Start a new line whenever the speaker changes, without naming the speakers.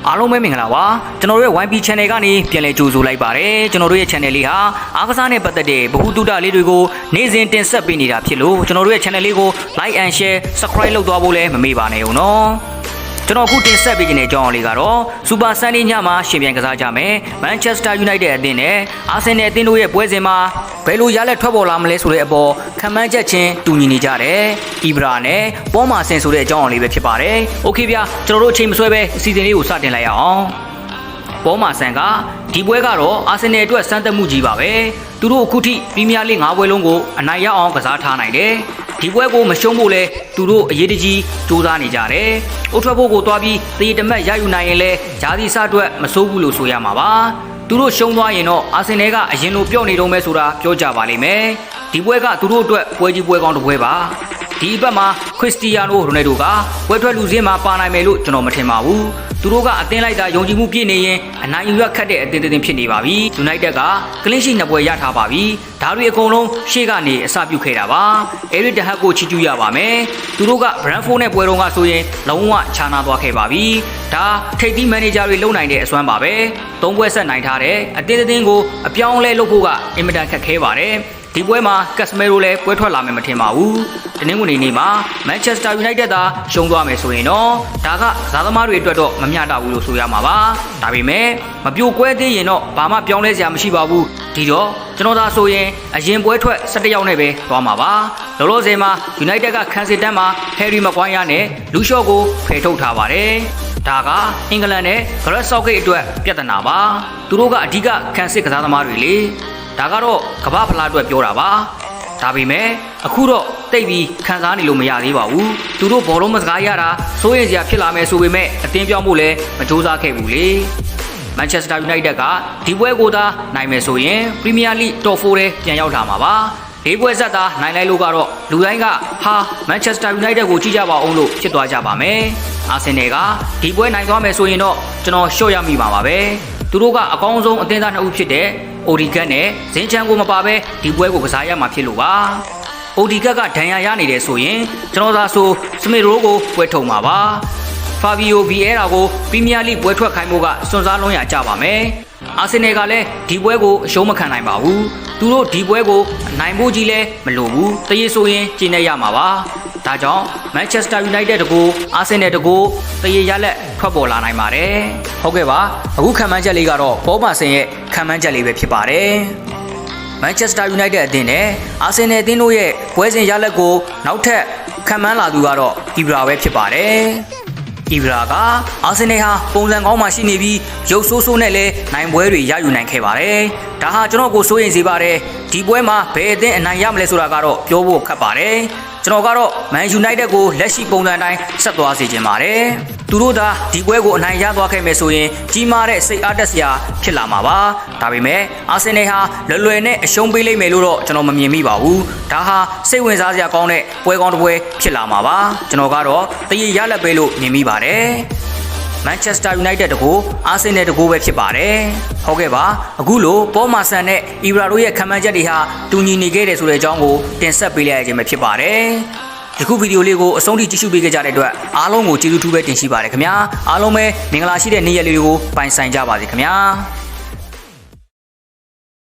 အားလုံးပဲမင်္ဂလာပါကျွန်တော်တို့ရဲ့ YP Channel ကနေပြန်လည်ကြိုဆိုလိုက်ပါတယ်ကျွန်တော်တို့ရဲ့ Channel လေးဟာအားကစားနဲ့ပတ်သက်တဲ့ဗဟုသုတလေးတွေကိုနေ့စဉ်တင်ဆက်ပေးနေတာဖြစ်လို့ကျွန်တော်တို့ရဲ့ Channel လေးကို Like and Share Subscribe လုပ်သွားဖို့လည်းမမေ့ပါနဲ့ဦးနော်ကျွန်တော်အခုတင်ဆက်ပေးခြင်းတဲ့အကြောင်းအလေးကတော့ Super Sunday ညမှာရှင်ပြိုင်ကစားကြမယ် Manchester United အသင်းနဲ့ Arsenal အသင်းတို့ရဲ့ပွဲစဉ်မှာဘယ်လိုရလဒ်ထွက်ပေါ်လာမလဲဆိုတဲ့အပေါ်ခံမှန်းချက်ချင်းတူညီနေကြတယ်။ Ibra နဲ့ပေါ်မာဆင်ဆိုတဲ့အကြောင်းအလေးပဲဖြစ်ပါတယ်။ Okay ဗျာကျွန်တော်တို့အချိန်မဆွဲပဲအစီအစဉ်လေးကိုစတင်လိုက်ရအောင်။ပေါ်မာဆန်ကဒီပွဲကတော့ Arsenal အတွက်စမ်းသပ်မှုကြီးပါပဲ။သူတို့အခုထိပရီးမီးယားလိဂ်၅ပွဲလုံးကိုအနိုင်ရအောင်ကစားထားနိုင်တယ်။ဒီပွဲကိုမရှုံးဖို့လဲသူတို့အရေးတကြီးစူးစမ်းနေကြတယ်။အိုထွက်ဖို့ကိုသွားပြီးတရေတမက်ရယူနိုင်ရင်လဲဂျာစီစအတွက်မစိုးဘူးလို့ဆိုရမှာပါ။သူတို့ရှုံးသွားရင်တော့အာဆင်နယ်ကအရင်လိုပြော့နေတော့မဲဆိုတာပြောကြပါလိမ့်မယ်ဒီပွဲကသူတို့အတွက်ပွဲကြီးပွဲကောင်းတစ်ပွဲပါဒီအပတ်မှာခရစ္စတီယာနိုရိုနယ်ဒိုကပွဲထွက်လူစင်းမှာပါနိုင်မယ်လို့ကျွန်တော်မထင်ပါဘူးသူတို့ကအသင်းလိုက်တာယုံကြည်မှုပြည့်နေရင်အနိုင်ယူရခတ်တဲ့အသင်းဖြစ်နေပါပြီ United ကကလင်းရှိနှစ်ပွဲရထားပါပြီဒါတွေအကုန်လုံးရှေ့ကနေအစပြုခဲ့တာပါအဲရစ်တဟတ်ကိုချီကျူးရပါမယ်သူတို့က Brentford နဲ့ပွဲတော်ကဆိုရင်လုံးဝခြားနာသွားခဲ့ပါပြီဒါထိပ်သီးမန်နေဂျာတွေလုံနိုင်တဲ့အစွမ်းပါပဲ၃ပွဲဆက်နိုင်ထားတဲ့အသင်းကိုအပြောင်းလဲလုပ်ဖို့ကအင်မတန်ခက်ခဲပါတယ်ဒီပွဲမှာကက်စမဲရိုလည်းပွဲထွက်လာမယ်မထင်ပါဘူးတနင်္ဂနွေနေ့မှာမန်ချက်စတာယူနိုက်တက်သာရှုံးသွားမယ်ဆိုရင်တော့ဒါကစားသမားတွေအတွက်တော့မမျှတဘူးလို့ဆိုရမှာပါဒါပေမဲ့မပြိုကွဲသေးရင်တော့ဘာမှပြောင်းလဲစရာမရှိပါဘူးဒီတော့ကျွန်တော်သာဆိုရင်အရင်ပွဲထွက်17ယောက်နဲ့ပဲသွားမှာပါလောလောဆယ်မှာယူနိုက်တက်ကခန်းစစ်တန်းမှာဟယ်ရီမကွိုင်းယာနဲ့လူရှော့ကိုဖယ်ထုတ်ထားပါတယ်ဒါကအင်္ဂလန်နဲ့ဂရက်ဆော့ဂိတ်အတွက်ပြဿနာပါသူတို့ကအဓိကခန်းစစ်ကစားသမားတွေလေဒါကတော့ကမ္ဘာဖလားအတွက်ပြောတာပါဒါပေမဲ့အခုတော့တိတ်ပြီးခံစားနေလို့မရသေးပါဘူးသူတို့ဘောလုံးမစကားရတာစိုးရိမ်စရာဖြစ်လာမယ်ဆိုပေမဲ့အသင်းပြောင်းဖို့လည်းမကြိုးစားခဲ့ဘူးလေမန်ချက်စတာယူနိုက်တက်ကဒီပွဲကိုသာနိုင်မယ်ဆိုရင်ပရီးမီးယားလိဂ်top 4ထဲပြန်ရောက်လာမှာပါ၄ပွဲဆက်သာနိုင်လိုက်လို့ကတော့လူတိုင်းကဟာမန်ချက်စတာယူနိုက်တက်ကိုကြည့်ကြပါအောင်လို့ဖြစ်သွားကြပါမယ်အာဆင်နယ်ကဒီပွဲနိုင်သွားမယ်ဆိုရင်တော့ကျွန်တော်ရှော့ရမိမှာပါပဲသူတို့ကအကောင်းဆုံးအသင်းသားနှစ်ဦးဖြစ်တဲ့အိုဒီဂတ်နဲ့ဇင်းချန်ကိုမပါဘဲဒီပွဲကိုကစားရမှာဖြစ်လို့ပါအိုဒီဂတ်ကဒဏ်ရာရနေတယ်ဆိုရင်ကျွန်တော်သာဆိုစမစ်ရိုးကိုပွဲထုံမှာပါဖာဘီယိုဗီအဲရာကိုပရီးမီးယားလိဂ်ပွဲထွက်ခိုင်းဖို့ကစွန့်စားလုံးရကြပါမယ်အာဆင်နယ်ကလည်းဒီပွဲကိုအရှုံးမခံနိုင်ပါဘူးသူတို့ဒီပွဲကိုနိုင်ဖို့ကြီးလဲမလိုဘူးတရေဆိုရင်ကျင်းနေရမှာပါဒါကြောင့်မန်ချက်စတာယူနိုက်တက်တကူအာဆင်နယ်တကူတရေရလက်ထွက်ပေါ်လာနိုင်ပါတယ်ဟုတ်ကဲ့ပါအခုခံမှန်းချက်လေးကတော့ပေါ်ပါဆင်ရဲ့ခံမှန်းချက်လေးပဲဖြစ်ပါတယ်မန်ချက်စတာယူနိုက်တက်အသင်းနဲ့အာဆင်နယ်အသင်းတို့ရဲ့ပွဲစဉ်ရလက်ကိုနောက်ထပ်ခံမှန်းလာသူကတော့အီဘရာပဲဖြစ်ပါတယ်အီဘရာကအာဆင်နယ်ဟာပုံစံကောင်းမှရှိနေပြီးရုပ်ဆိုးဆိုးနဲ့လည်းနိုင်ပွဲတွေရယူနိုင်ခဲ့ပါတယ်။ဒါဟာကျွန်တော်ကိုစိုးရိမ်စေပါတယ်။ဒီပွဲမှာဘယ်အသင်းအနိုင်ရမလဲဆိုတာကတော့ပြောဖို့ခက်ပါတယ်။ကျွန်တော်ကတော့မန်ယူနိုက်တက်ကိုလက်ရှိပုံစံအတိုင်းဆက်သွားစေချင်ပါတယ်။သူတို့သာဒီပွဲကိုအနိုင်ရသွားခဲ့မယ်ဆိုရင်ကြီးမားတဲ့စိတ်အားတက်စရာဖြစ်လာမှာပါ။ဒါပေမဲ့အာဆင်နယ်ဟာလွယ်နဲ့အရှုံးပေးလိမ့်မယ်လို့တော့ကျွန်တော်မမြင်မိပါဘူး။ဒါဟာစိတ်ဝင်စားစရာကောင်းတဲ့ပွဲကောင်းတစ်ပွဲဖြစ်လာမှာပါ။ကျွန်တော်ကတော့တရေရလက်ပဲလို့မြင်မိပါတယ်။မန်ချက်စတာယူနိုက်တက်တကူအာဆင်နယ်တကူပဲဖြစ်ပါတယ်ဟုတ်ကဲ့ပါအခုလိုပေါ်မာဆန်နဲ့အီဘရာတို့ရဲ့ခံမှန်းချက်တွေဟာတူညီနေခဲ့တယ်ဆိုတဲ့အကြောင်းကိုတင်ဆက်ပေးလိုက်ရခြင်းပဲဖြစ်ပါတယ်ဒီခုဗီဒီယိုလေးကိုအဆုံးထိကြည့်ရှုပေးကြတဲ့အတွက်အားလုံးကိုကျေးဇူးထူးပဲတင်ရှိပါတယ်ခင်ဗျာအားလုံးပဲမင်္ဂလာရှိတဲ့နေ့ရက်လေးတွေကိုပိုင်ဆိုင်ကြပါစေခင်ဗျာ